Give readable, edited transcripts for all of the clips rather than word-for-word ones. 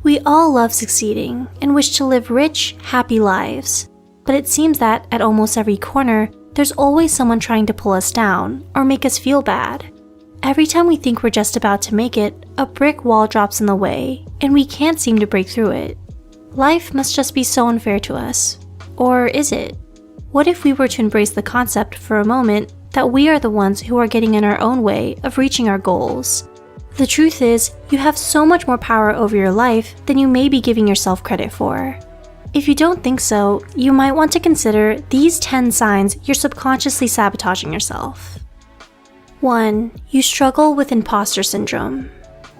We all love succeeding and wish to live rich, happy lives. But it seems that at almost every corner, there's always someone trying to pull us down or make us feel bad. Every time we think we're just about to make it, a brick wall drops in the way, and we can't seem to break through it. Life must just be so unfair to us. Or is it? What if we were to embrace the concept for a moment that we are the ones who are getting in our own way of reaching our goals? The truth is, you have so much more power over your life than you may be giving yourself credit for. If you don't think so, you might want to consider these 10 signs you're subconsciously sabotaging yourself. 1. You struggle with imposter syndrome.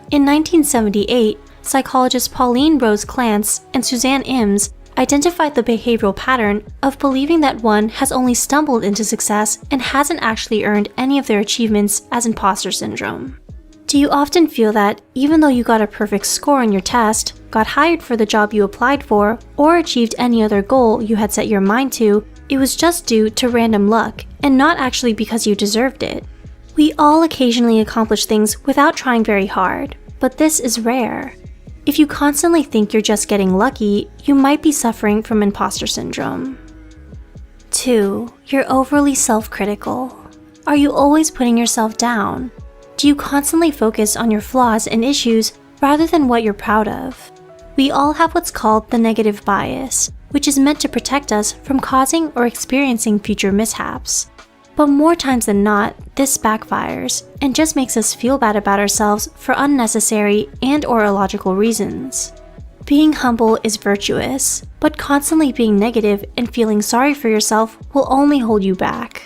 In 1978, psychologists Pauline Rose Clance and Suzanne Ims identified the behavioral pattern of believing that one has only stumbled into success and hasn't actually earned any of their achievements as imposter syndrome. Do you often feel that even though you got a perfect score on your test, got hired for the job you applied for, or achieved any other goal you had set your mind to, it was just due to random luck and not actually because you deserved it? We all occasionally accomplish things without trying very hard, but this is rare. If you constantly think you're just getting lucky, you might be suffering from imposter syndrome. 2. You're overly self-critical. Are you always putting yourself down? Do you constantly focus on your flaws and issues rather than what you're proud of? We all have what's called the negative bias, which is meant to protect us from causing or experiencing future mishaps. But more times than not, this backfires and just makes us feel bad about ourselves for unnecessary and/or illogical reasons. Being humble is virtuous, but constantly being negative and feeling sorry for yourself will only hold you back.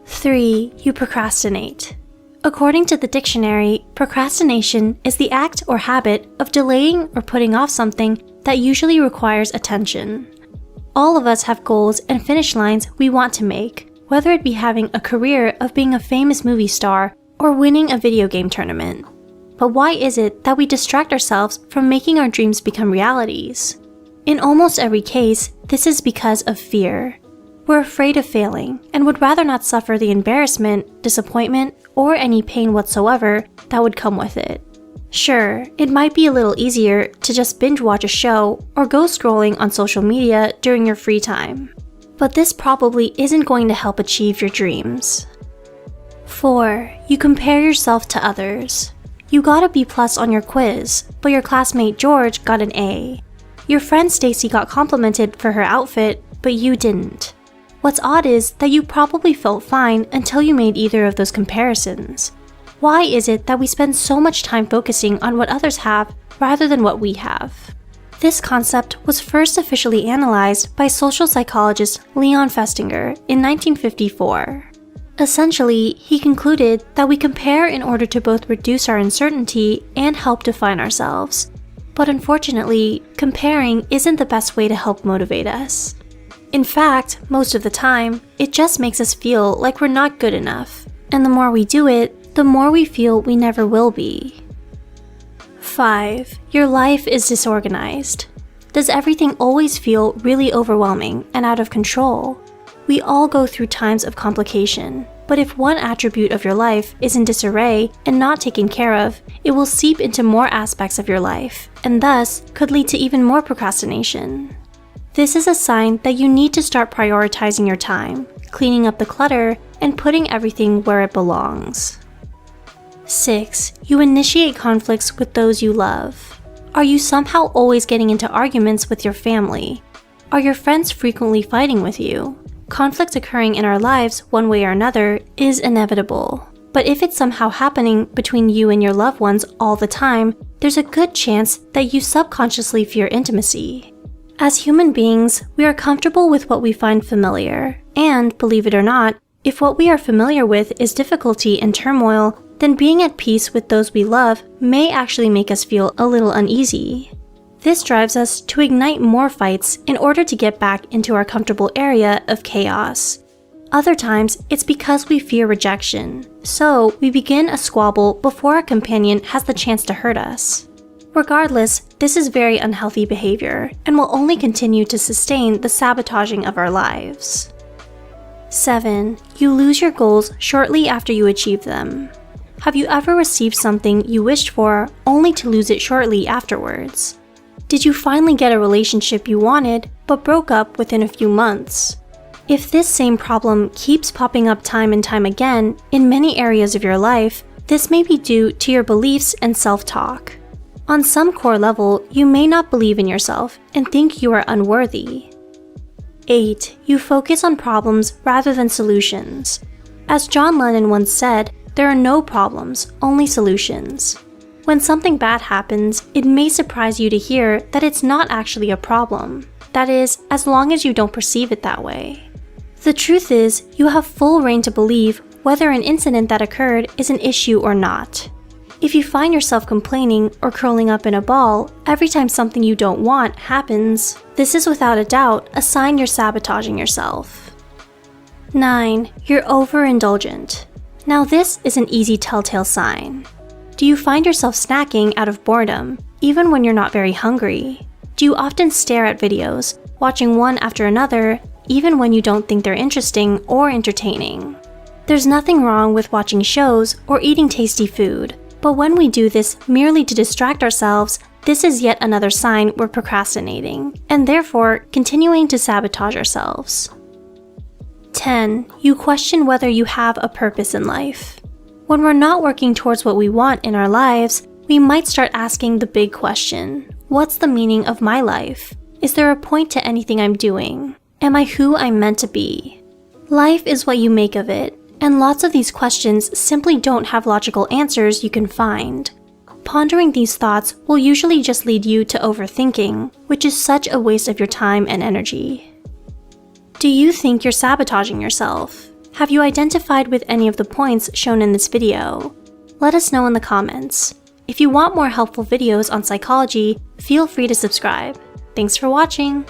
3. You procrastinate. According to the dictionary, procrastination is the act or habit of delaying or putting off something that usually requires attention. All of us have goals and finish lines we want to make, whether it be having a career of being a famous movie star or winning a video game tournament. But why is it that we distract ourselves from making our dreams become realities? In almost every case, this is because of fear. We're afraid of failing and would rather not suffer the embarrassment, disappointment, or any pain whatsoever that would come with it. Sure, it might be a little easier to just binge watch a show or go scrolling on social media during your free time. But this probably isn't going to help achieve your dreams. 4. You compare yourself to others. You got a B+ on your quiz, but your classmate George got an A. Your friend Stacy got complimented for her outfit, but you didn't. What's odd is that you probably felt fine until you made either of those comparisons. Why is it that we spend so much time focusing on what others have rather than what we have? This concept was first officially analyzed by social psychologist Leon Festinger in 1954. Essentially, he concluded that we compare in order to both reduce our uncertainty and help define ourselves. But unfortunately, comparing isn't the best way to help motivate us. In fact, most of the time, it just makes us feel like we're not good enough, and the more we do it, the more we feel we never will be. 5. Your life is disorganized. Does everything always feel really overwhelming and out of control? We all go through times of complication, but if one attribute of your life is in disarray and not taken care of, it will seep into more aspects of your life, and thus could lead to even more procrastination. This is a sign that you need to start prioritizing your time, cleaning up the clutter, and putting everything where it belongs. 6. You initiate conflicts with those you love. Are you somehow always getting into arguments with your family? Are your friends frequently fighting with you? Conflict occurring in our lives one way or another is inevitable. But if it's somehow happening between you and your loved ones all the time, there's a good chance that you subconsciously fear intimacy. As human beings, we are comfortable with what we find familiar, and, believe it or not, if what we are familiar with is difficulty and turmoil, then being at peace with those we love may actually make us feel a little uneasy. This drives us to ignite more fights in order to get back into our comfortable area of chaos. Other times, it's because we fear rejection, so we begin a squabble before our companion has the chance to hurt us. Regardless, this is very unhealthy behavior and will only continue to sustain the sabotaging of our lives. 7. You lose your goals shortly after you achieve them. Have you ever received something you wished for only to lose it shortly afterwards? Did you finally get a relationship you wanted but broke up within a few months? If this same problem keeps popping up time and time again in many areas of your life, this may be due to your beliefs and self-talk. On some core level, you may not believe in yourself and think you are unworthy. 8. You focus on problems rather than solutions. As John Lennon once said, there are no problems, only solutions. When something bad happens, it may surprise you to hear that it's not actually a problem. That is, as long as you don't perceive it that way. The truth is, you have full reign to believe whether an incident that occurred is an issue or not. If you find yourself complaining or curling up in a ball every time something you don't want happens, this is without a doubt a sign you're sabotaging yourself. 9. You're overindulgent. Now this is an easy telltale sign. Do you find yourself snacking out of boredom, even when you're not very hungry? Do you often stare at videos, watching one after another, even when you don't think they're interesting or entertaining? There's nothing wrong with watching shows or eating tasty food, but when we do this merely to distract ourselves, this is yet another sign we're procrastinating, and therefore continuing to sabotage ourselves. 10. You question whether you have a purpose in life. When we're not working towards what we want in our lives, we might start asking the big question: what's the meaning of my life? Is there a point to anything I'm doing? Am I who I'm meant to be? Life is what you make of it, and lots of these questions simply don't have logical answers you can find. Pondering these thoughts will usually just lead you to overthinking, which is such a waste of your time and energy. Do you think you're sabotaging yourself? Have you identified with any of the points shown in this video? Let us know in the comments. If you want more helpful videos on psychology, feel free to subscribe. Thanks for watching!